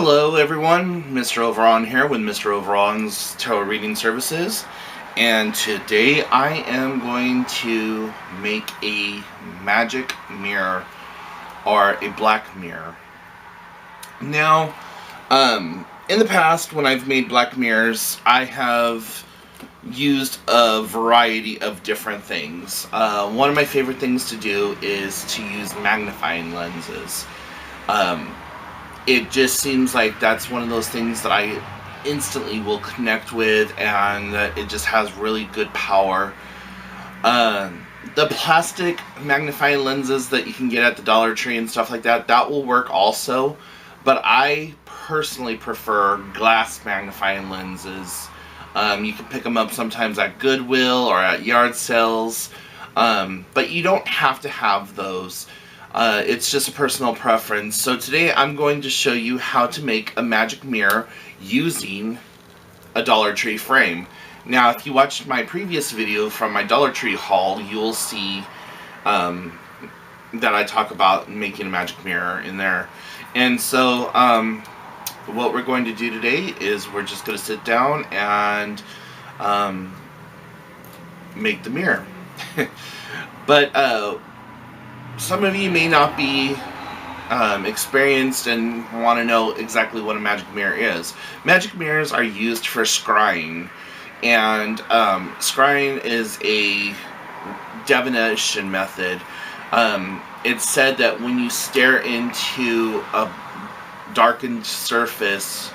Hello everyone, Mr. Overon here with Mr. Overon's Tarot Reading Services, and today I am going to make a magic mirror, or a black mirror. Now, in the past when I've made black mirrors, I have used a variety of different things. One of my favorite things to do is to use magnifying lenses. It just seems like that's one of those things that I instantly will connect with, and it just has really good power. The plastic magnifying lenses that you can get at the Dollar Tree and stuff like that, that will work also, but I personally prefer glass magnifying lenses. You can pick them up sometimes at Goodwill or at yard sales, but you don't have to have those. It's just a personal preference. So today I'm going to show you how to make a magic mirror using a Dollar Tree frame. Now, if you watched my previous video from my Dollar Tree haul, you'll see that I talk about making a magic mirror in there. And so what we're going to do today is we're just going to sit down and make the mirror. But some of you may not be experienced and want to know exactly what a magic mirror is. Magic mirrors are used for scrying, and scrying is a divination method. It's said that when you stare into a darkened surface,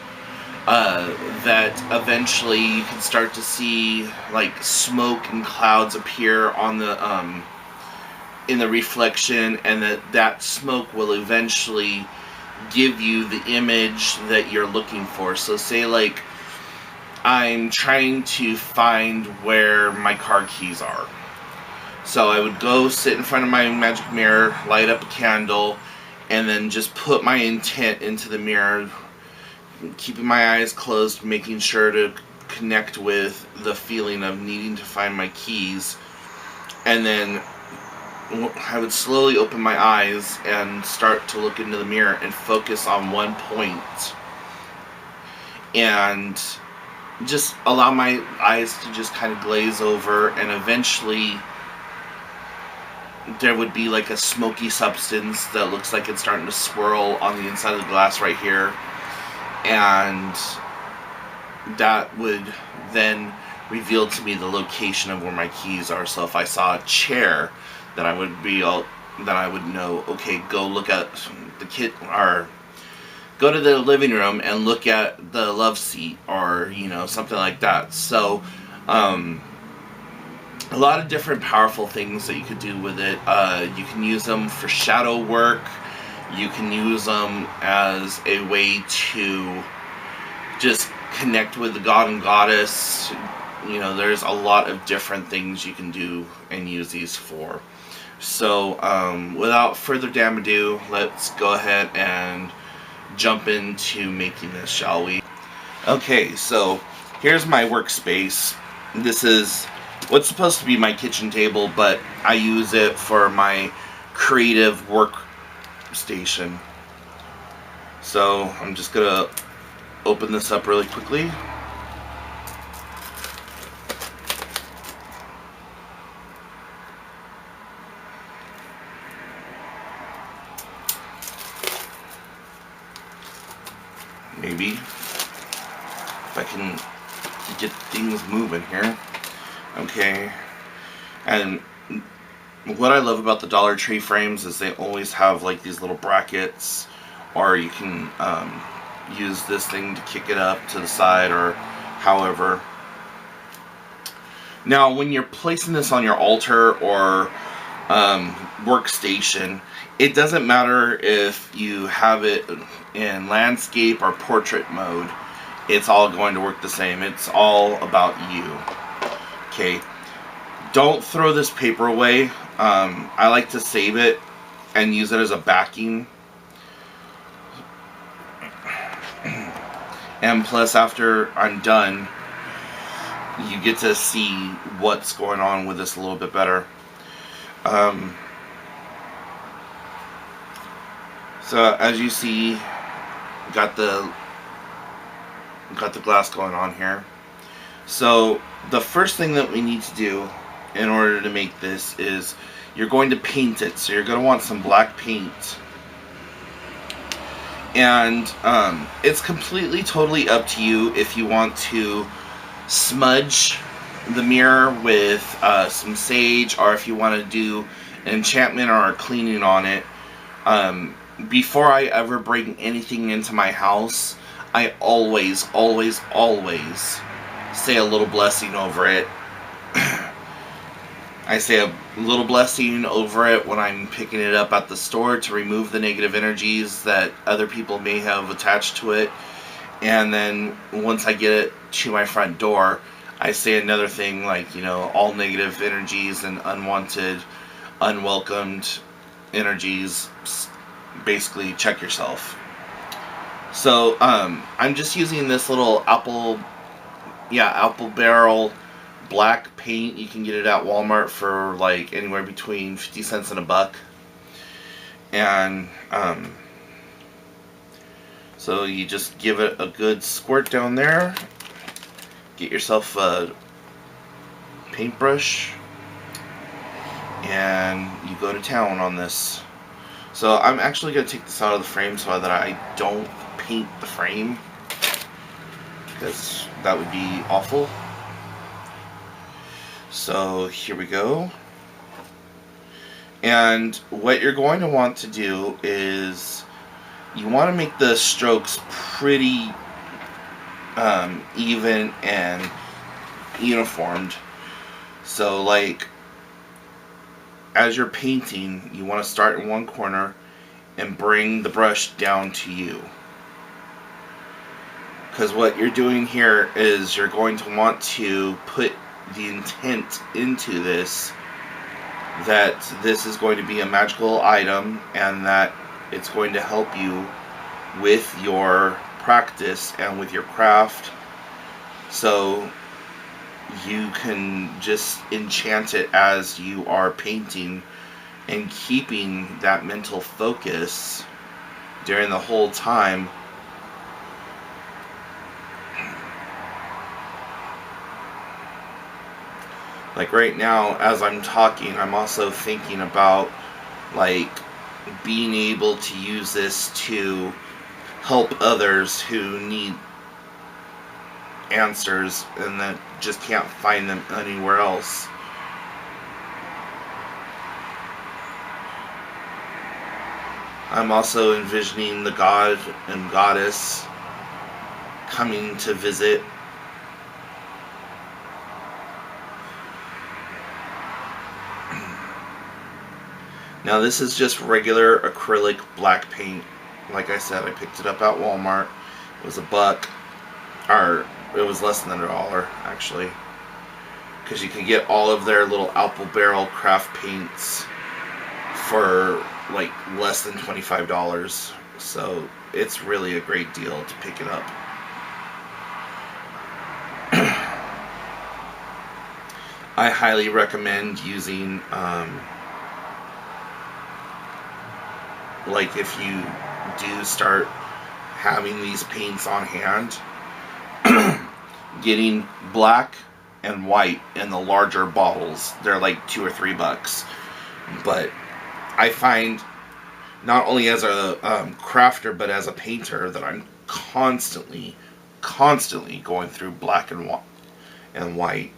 that eventually you can start to see like smoke and clouds appear on the in the reflection, and that smoke will eventually give you the image that you're looking for. So say like I'm trying to find where my car keys are. So I would go sit in front of my magic mirror, light up a candle, and then just put my intent into the mirror, keeping my eyes closed, making sure to connect with the feeling of needing to find my keys. And then I would slowly open my eyes and start to look into the mirror and focus on one point, and just allow my eyes to just kind of glaze over, and eventually there would be like a smoky substance that looks like it's starting to swirl on the inside of the glass right here, and that would then reveal to me the location of where my keys are. So if I saw a chair, then I would know, okay, go look at the or go to the living room and look at the love seat, or something like that. So a lot of different powerful things that you could do with it. You can use them for shadow work. You can use them as a way to just connect with the god and goddess. There's a lot of different things you can do and use these for. So without further damn ado, let's go ahead and jump into making this, shall we? Okay, so here's my workspace. This is what's supposed to be my kitchen table, but I use it for my creative workstation. So I'm just gonna open this up really quickly. Maybe if I can get things moving here. Okay, and what I love about the Dollar Tree frames is they always have like these little brackets, or you can use this thing to kick it up to the side, or however. Now when you're placing this on your altar or workstation, it doesn't matter if you have it in landscape or portrait mode. It's all going to work the same. It's all about you. Okay, don't throw this paper away. I like to save it and use it as a backing. And plus, after I'm done, you get to see what's going on with this a little bit better. So as you see, got the glass going on here. So the first thing that we need to do in order to make this is you're going to paint it. So you're going to want some black paint. And it's completely, totally up to you if you want to smudge the mirror with some sage, or if you want to do an enchantment or a cleaning on it. Before I ever bring anything into my house, I always, always, always say a little blessing over it. I say a little blessing over it when I'm picking it up at the store to remove the negative energies that other people may have attached to it. And then once I get it to my front door, I say another thing like, all negative energies and unwanted, unwelcomed energies, basically check yourself. So I'm just using this little apple barrel black paint. You can get it at Walmart for like anywhere between 50 cents and $1. And so you just give it a good squirt down there. Get yourself a paintbrush and you go to town on this. So I'm actually going to take this out of the frame so that I don't paint the frame, because that would be awful. So here we go. And what you're going to want to do is you want to make the strokes pretty even and uniformed. So like as you're painting, you want to start in one corner and bring the brush down to you. Because what you're doing here is you're going to want to put the intent into this, that this is going to be a magical item and that it's going to help you with your practice and with your craft, so you can just enchant it as you are painting and keeping that mental focus during the whole time. Like right now, as I'm talking, I'm also thinking about like being able to use this to help others who need answers and that just can't find them anywhere else. I'm also envisioning the god and goddess coming to visit. Now this is just regular acrylic black paint. Like I said, I picked it up at Walmart. It was $1, or it was less than $1 actually, because you can get all of their little apple barrel craft paints for like less than $25. So it's really a great deal to pick it up. I highly recommend using like if you do start having these paints on hand, getting black and white in the larger bottles. They're like $2 or $3, but I find not only as a crafter but as a painter that I'm constantly going through black and white.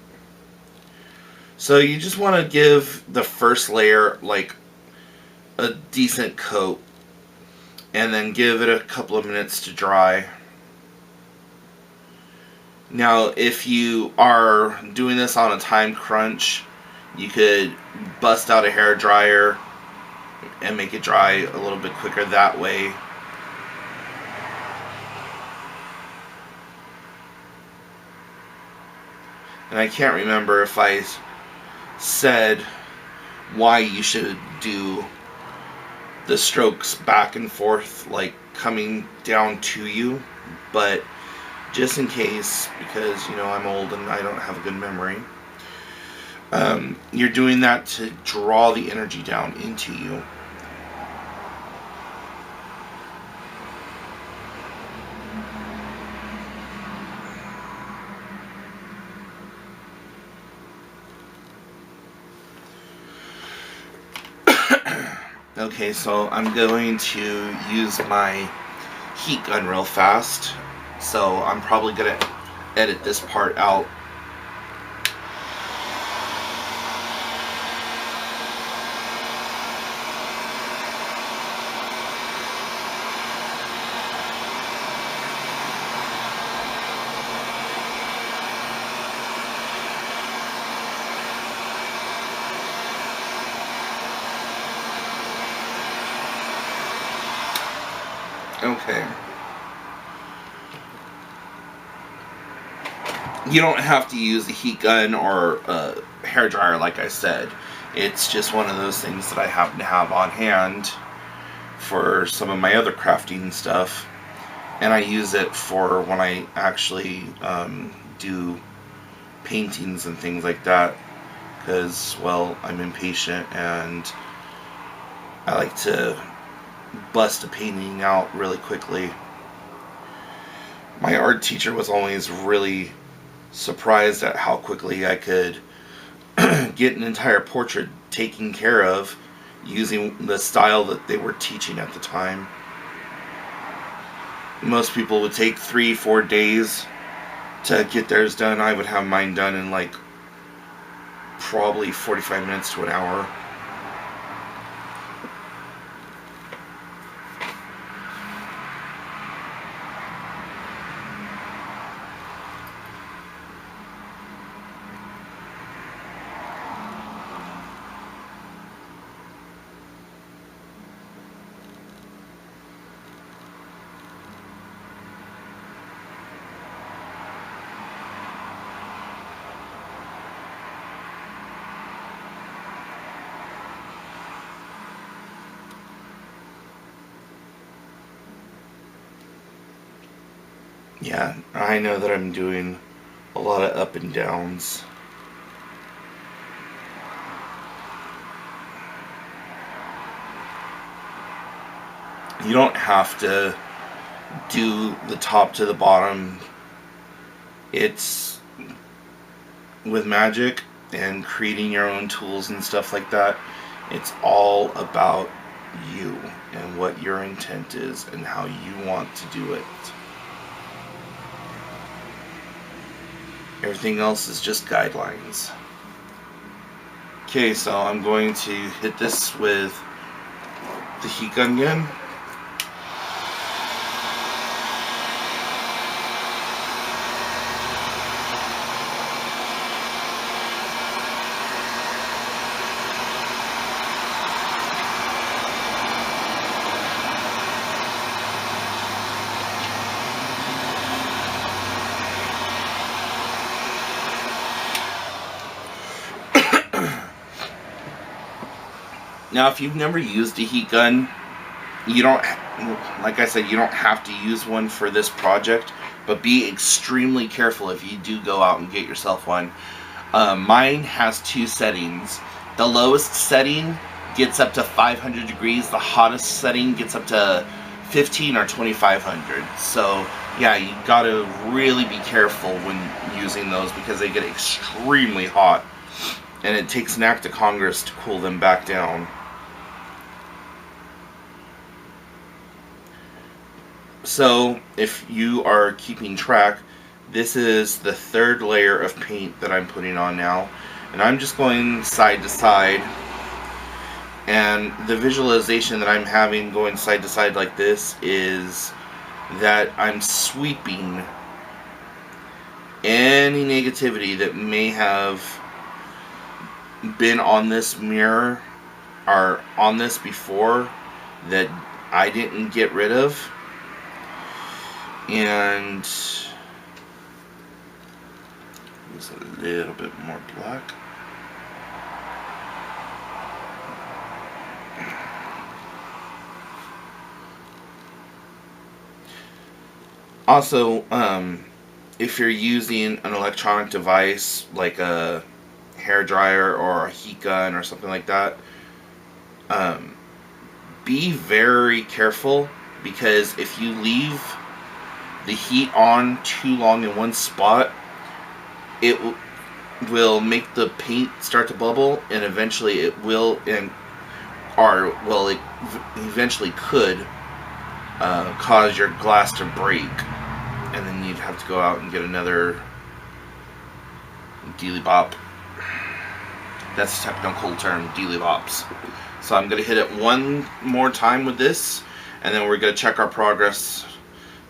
So you just want to give the first layer like a decent coat and then give it a couple of minutes to dry. Now if you are doing this on a time crunch, you could bust out a hair dryer and make it dry a little bit quicker that way. And I can't remember if I said why you should do the strokes back and forth, like coming down to you, but just in case, because I'm old and I don't have a good memory, you're doing that to draw the energy down into you. Okay, so I'm going to use my heat gun real fast. So I'm probably going to edit this part out. Okay. You don't have to use a heat gun or a hair dryer, like I said. It's just one of those things that I happen to have on hand for some of my other crafting stuff. And I use it for when I actually do paintings and things like that. Because, well, I'm impatient and I like to bust a painting out really quickly. My art teacher was always really surprised at how quickly I could get an entire portrait taken care of using the style that they were teaching at the time. Most people would take 3-4 days to get theirs done. I would have mine done in like probably 45 minutes to an hour. Yeah, I know that I'm doing a lot of up and downs. You don't have to do the top to the bottom. It's with magic and creating your own tools and stuff like that. It's all about you and what your intent is and how you want to do it. Everything else is just guidelines. Okay, so I'm going to hit this with the heat gun again. Now, if you've never used a heat gun, you don't, like I said, you don't have to use one for this project, but be extremely careful if you do go out and get yourself one. Mine has 2 settings. The lowest setting gets up to 500 degrees. The hottest setting gets up to 15 or 2500. So, yeah, you gotta really be careful when using those because they get extremely hot. And it takes an act of Congress to cool them back down. So, if you are keeping track, this is the 3rd layer of paint that I'm putting on now. And I'm just going side to side. And the visualization that I'm having going side to side like this is that I'm sweeping any negativity that may have been on this mirror or on this before that I didn't get rid of. And use a little bit more black. Also, if you're using an electronic device like a hair dryer or a heat gun or something like that, be very careful, because if you leave the heat on too long in one spot, it will make the paint start to bubble, and eventually it will, and or, well, it eventually could cause your glass to break, and then you'd have to go out and get another Dealy Bop. That's the technical term, Dealy Bops. So I'm going to hit it one more time with this, and then we're going to check our progress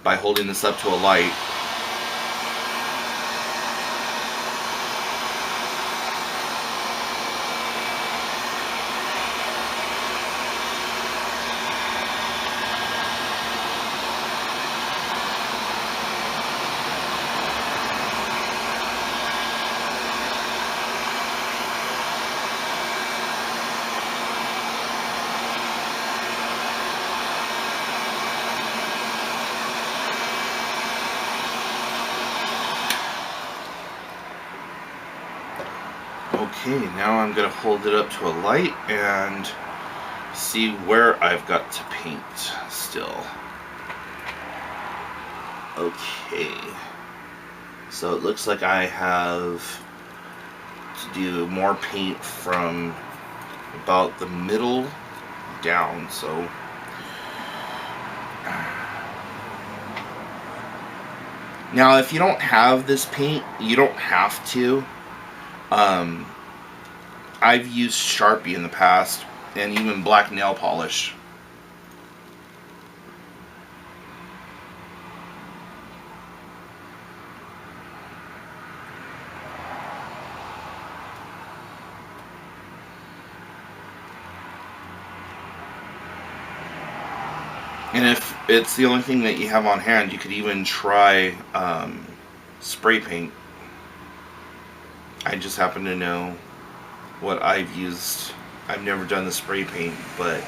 by holding this up to a light. Okay, now I'm going to hold it up to a light and see where I've got to paint still. Okay, so it looks like I have to do more paint from about the middle down, so now if you don't have this paint, you don't have to. I've used Sharpie in the past, and even black nail polish. And if it's the only thing that you have on hand, you could even try spray paint. I just happen to know what I've used. I've never done the spray paint, but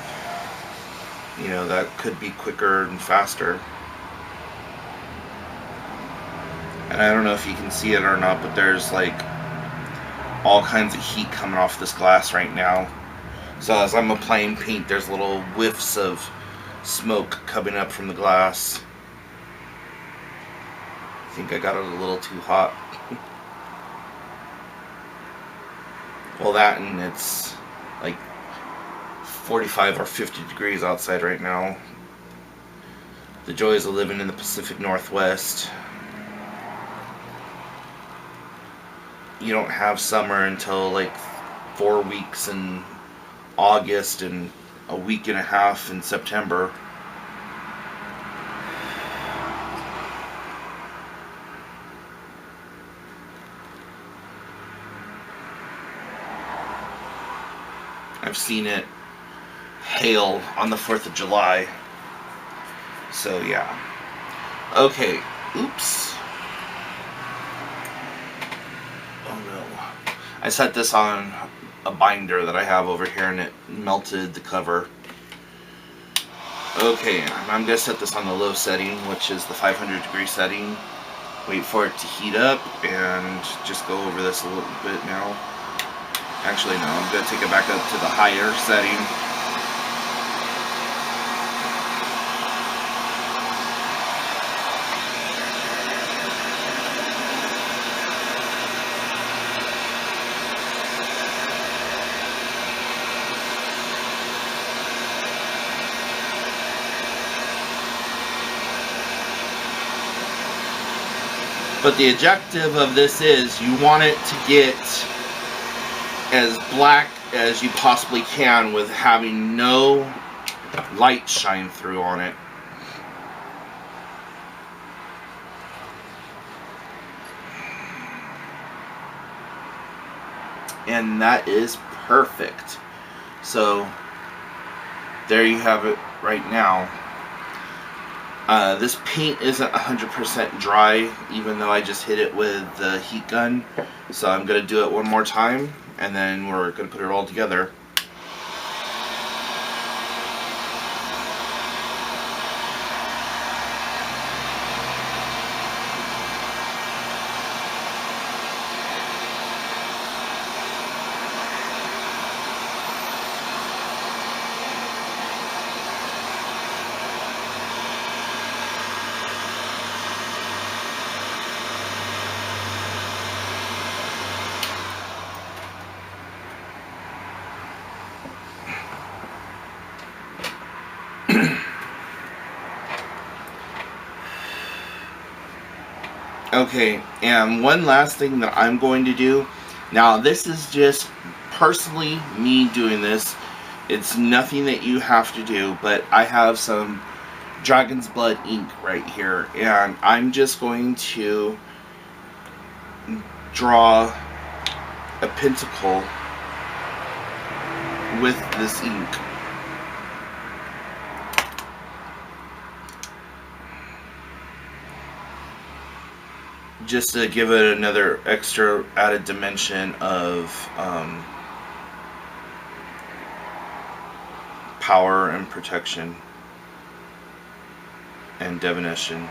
you know, that could be quicker and faster. And I don't know if you can see it or not, but there's like all kinds of heat coming off this glass right now. So as I'm applying paint, there's little whiffs of smoke coming up from the glass. I think I got it a little too hot. Well, that, and it's like 45 or 50 degrees outside right now. The joys of living in the Pacific Northwest. You don't have summer until like 4 weeks in August and a week and a half in September. I've seen it hail on the 4th of July. So yeah. Okay. Oops. Oh no. I set this on a binder that I have over here, and it melted the cover. Okay, I'm going to set this on the low setting, which is the 500 degree setting. Wait for it to heat up, and just go over this a little bit now. Actually, no, I'm going to take it back up to the higher setting. But the objective of this is you want it to get as black as you possibly can with having no light shine through on it. And that is perfect. So there you have it right now. This paint isn't 100% dry, even though I just hit it with the heat gun. So I'm going to do it one more time, and then we're going to put it all together. Okay, and one last thing that I'm going to do. Now, this is just personally me doing this. It's nothing that you have to do, but I have some Dragon's Blood ink right here, and I'm just going to draw a pentacle with this ink. Just to give it another extra added dimension of power and protection and divination.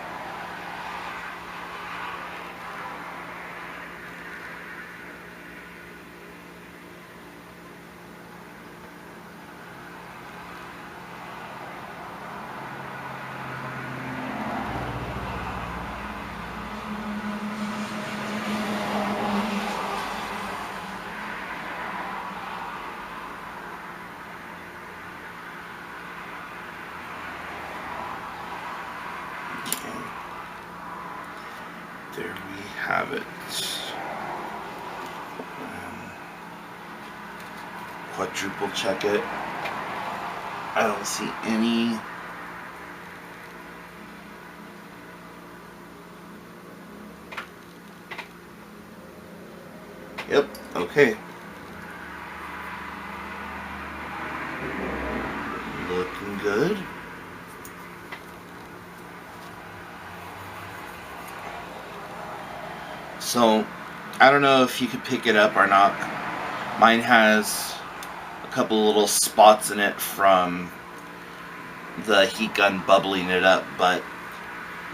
There we have it. Quadruple check it. I don't see any. Yep, okay. Looking good. So, I don't know if you could pick it up or not. Mine has a couple little spots in it from the heat gun bubbling it up, but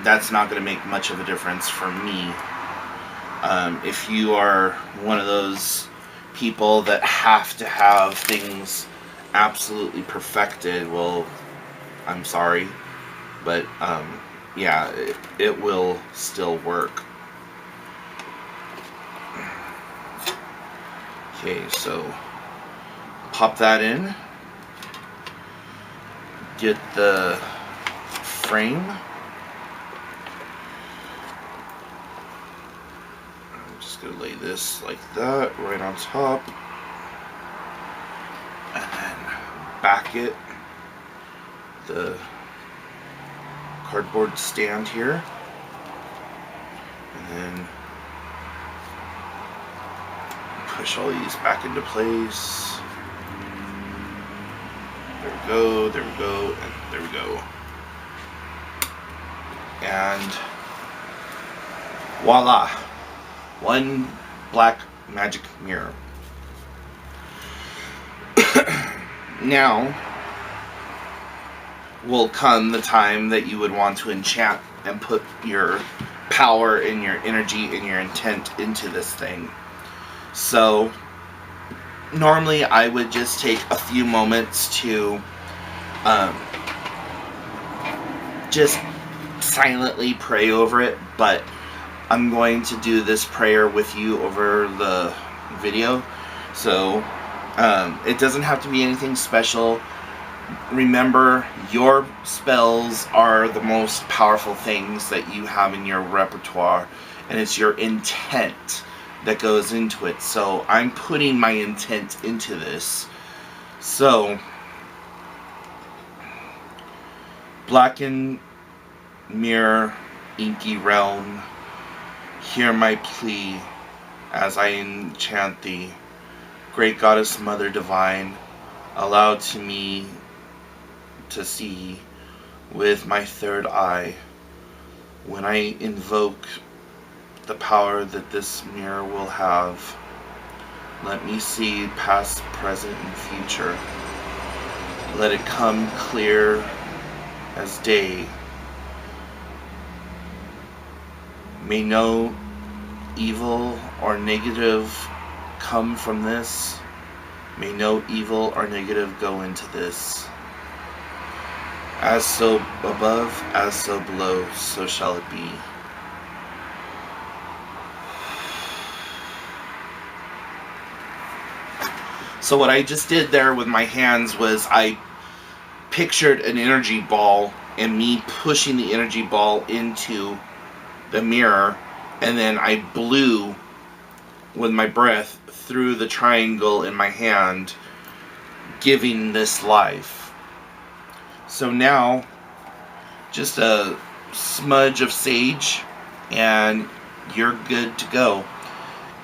that's not going to make much of a difference for me. If you are one of those people that have to have things absolutely perfected, well, I'm sorry, but yeah, it will still work. Okay, so pop that in, get the frame. I'm just gonna lay this like that right on top, and then back it, the cardboard stand here, and then push all these back into place. There we go, there we go, and there we go. And voila! One black magic mirror. Now will come the time that you would want to enchant and put your power and your energy and your intent into this thing. So normally I would just take a few moments to just silently pray over it, but I'm going to do this prayer with you over the video, so it doesn't have to be anything special. Remember, your spells are the most powerful things that you have in your repertoire, and it's your intent that goes into it. So I'm putting my intent into this. So, blackened mirror, inky realm, hear my plea as I enchant thee. Great Goddess Mother Divine, allow to me to see with my third eye when I invoke the power that this mirror will have. Let me see past, present, and future. Let it come clear as day. May no evil or negative come from this. May no evil or negative go into this. As so above, as so below, so shall it be. So what I just did there with my hands was I pictured an energy ball and me pushing the energy ball into the mirror, and then I blew with my breath through the triangle in my hand, giving this life. So now, just a smudge of sage, and you're good to go.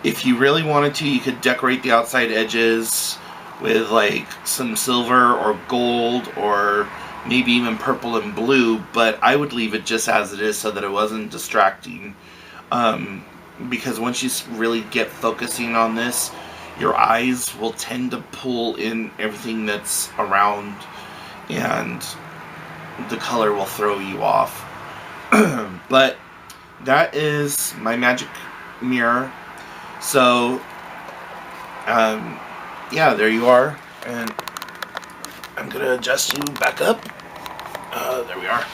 If you really wanted to, you could decorate the outside edges with like some silver or gold or maybe even purple and blue, but I would leave it just as it is so that it wasn't distracting. Because once you really get focusing on this, your eyes will tend to pull in everything that's around, and the color will throw you off. But that is my magic mirror. So, yeah, there you are. And I'm going to adjust you back up. There we are.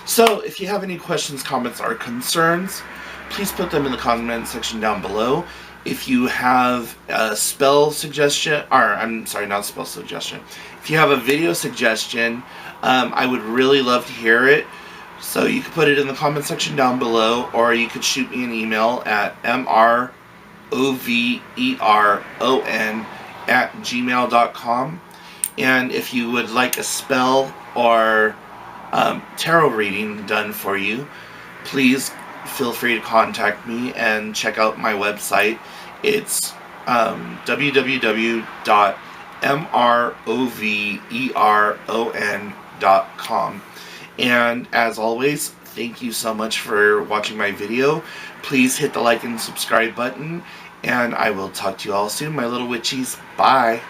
So, if you have any questions, comments, or concerns, please put them in the comment section down below. If you have a spell suggestion, or I'm sorry, not a spell suggestion. If you have a video suggestion, I would really love to hear it. So you can put it in the comment section down below, or you could shoot me an email at mroveron@gmail.com. And if you would like a spell or tarot reading done for you, please feel free to contact me and check out my website. It's www.mroveron.com. And as always, thank you so much for watching my video. Please hit the like and subscribe button, and I will talk to you all soon, my little witchies. Bye.